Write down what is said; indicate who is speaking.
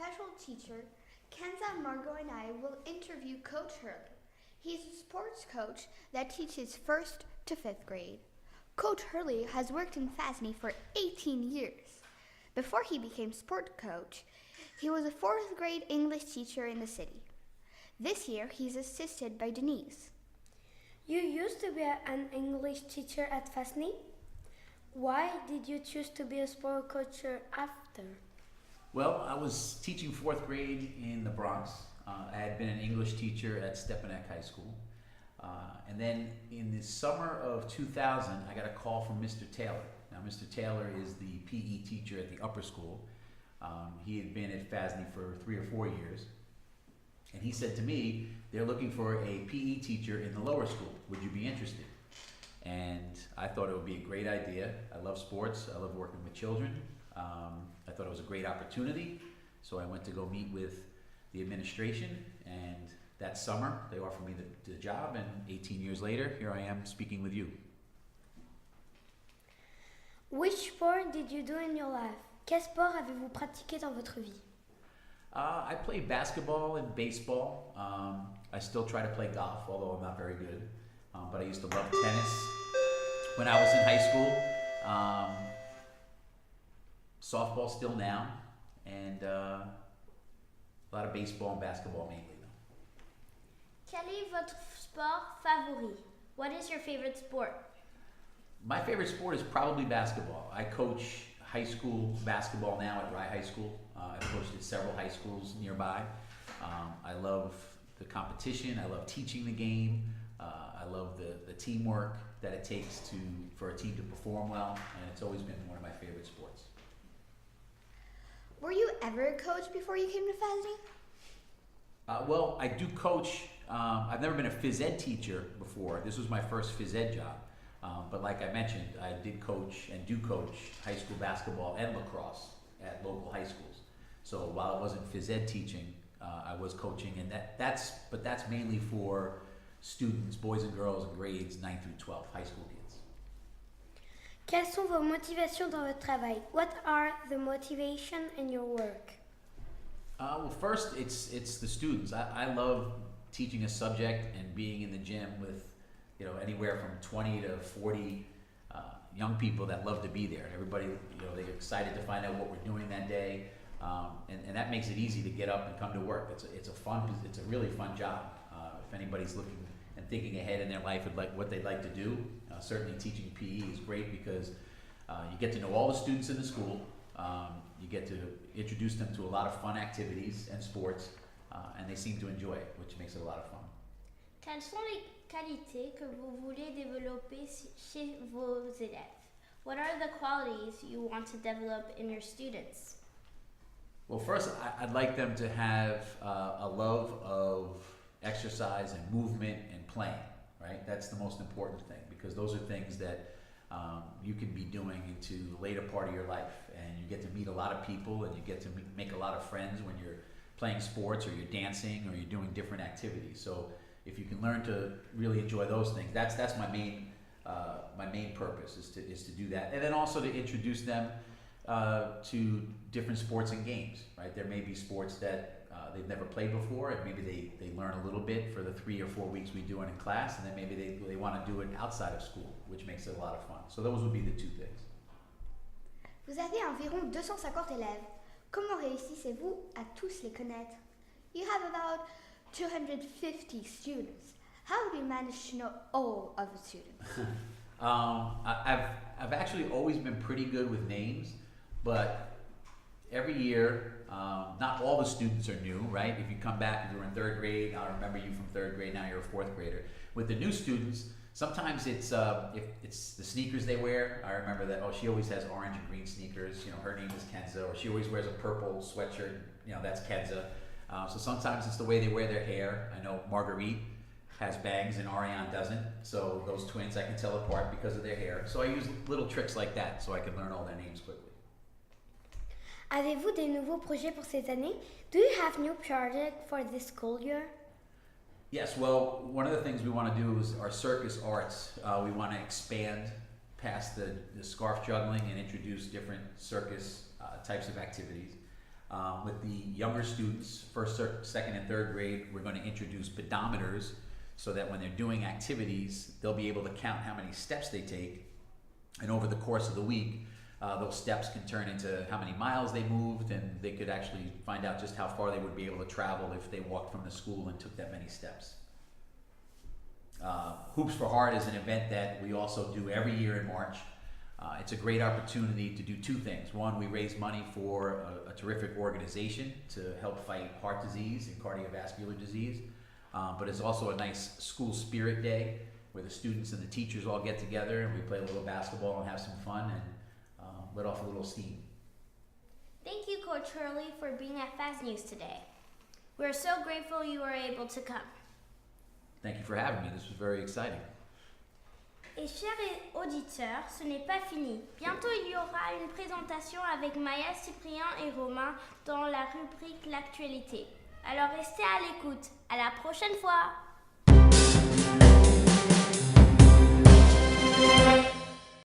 Speaker 1: special teacher, Kenza, Margot, and I will interview Coach Hurlie. He's a sports coach that teaches 1st to 5th grade. Coach Hurlie has worked in Fasney for 18 years. Before he became sport coach, he was a 4th grade English teacher in the city. This year, he's assisted by Denise.
Speaker 2: You used to be an English teacher at Fasney. Why did you choose to be a sport coach after?
Speaker 3: Well, I was teaching 4th grade in the Bronx. I had been an English teacher at Stepanek High School. And then in the summer of 2000, I got a call from Mr. Taylor. Now, Mr. Taylor is the PE teacher at the upper school. He had been at Fasney for 3 or 4 years. And he said to me, they're looking for a PE teacher in the lower school. Would you be interested? And I thought it would be a great idea. I love sports. I love working with children. I thought it was a great opportunity. So I went to go meet with the administration, and that summer they offered me the job, and 18 years later, here I am speaking with you.
Speaker 2: Which sport did you do in your life? Quel sport avez-vous pratiqué dans votre vie?
Speaker 3: I played basketball and baseball. I still try to play golf, although I'm not very good. But I used to love tennis when I was in high school. Softball still now, and a lot of baseball and basketball mainly.
Speaker 4: Quel est votre sport favori? What is your favorite sport?
Speaker 3: My favorite sport is probably basketball. I coach high school basketball now at Rye High School. I've coached at several high schools nearby. I love the competition. I love teaching the game. I love the teamwork that it takes for a team to perform well, and it's always been one of my favorite sports.
Speaker 1: Were you ever a coach before you came to Fasney?
Speaker 3: Well, I do coach. I've never been a phys ed teacher before. This was my first phys ed job. But like I mentioned, I did coach and do coach high school basketball and lacrosse at local high schools. So while I wasn't phys ed teaching, I was coaching, and that's mainly for students, boys and girls in grades 9 through 12, high school kids.
Speaker 2: Quelles sont vos motivations dans votre travail? What are the motivation in your work?
Speaker 3: Well, first, it's the students. I love teaching a subject and being in the gym with anywhere from 20 to 40 young people that love to be there. Everybody, they're excited to find out what we're doing that day, and that makes it easy to get up and come to work. It's a really fun job. If anybody's looking and thinking ahead in their life at what they'd like to do, certainly teaching PE is great because you get to know all the students in the school. You get to introduce them to a lot of fun activities and sports, and they seem to enjoy it, which makes it a lot of fun.
Speaker 4: Quelles sont les qualités que vous voulez développer chez vos élèves? What are the qualities you want to develop in your students?
Speaker 3: Well, first, I'd like them to have a love of exercise and movement and playing, right? That's the most important thing, because those are things that you can be doing into the later part of your life, and you get to meet a lot of people, and you get to make a lot of friends when you're playing sports, or you're dancing, or you're doing different activities. So if you can learn to really enjoy those things, that's my main purpose is to do that, and then also to introduce them to different sports and games. Right? There may be sports that they've never played before, and maybe they learn a little bit for the 3 or 4 weeks we do it in class, and then maybe they want to do it outside of school, which makes it a lot of fun. So those would be the two things.
Speaker 1: Vous avez environ 250 élèves. Comment réussissez-vous à tous les connaître? You have about 250 students. How do you manage to know all of the students?
Speaker 3: I've actually always been pretty good with names, but every year, not all the students are new, right? If you come back and you're in 3rd grade, I'll remember you from 3rd grade, now you're a 4th grader. With the new students, sometimes it's if it's the sneakers they wear. I remember that, she always has orange and green sneakers, her name is Kenza, or she always wears a purple sweatshirt, that's Kenza. So sometimes it's the way they wear their hair. I know Marguerite has bangs and Ariane doesn't, so those twins I can tell apart because of their hair. So I use little tricks like that so I can learn all their names quickly.
Speaker 2: Avez-vous des nouveaux projets pour cette année? Do you have new projects for this school year?
Speaker 3: Yes, well, one of the things we want to do is our circus arts. We want to expand past the scarf juggling and introduce different circus types of activities. With the younger students, first, second, and third grade, we're going to introduce pedometers so that when they're doing activities, they'll be able to count how many steps they take. And over the course of the week, those steps can turn into how many miles they moved, and they could actually find out just how far they would be able to travel if they walked from the school and took that many steps. Hoops for Heart is an event that we also do every year in March. It's a great opportunity to do two things. One, we raise money for a terrific organization to help fight heart disease and cardiovascular disease. But it's also a nice school spirit day where the students and the teachers all get together and we play a little basketball and have some fun and let off a little steam.
Speaker 4: Thank you, Coach Hurlie, for being at Fast News today. We're so grateful you were able to come.
Speaker 3: Thank you for having me. This was very exciting.
Speaker 4: Et chers auditeurs, ce n'est pas fini. Bientôt, il y aura une présentation avec Maya, Cyprien et Romain dans la rubrique L'actualité. Alors restez à l'écoute. À la prochaine fois!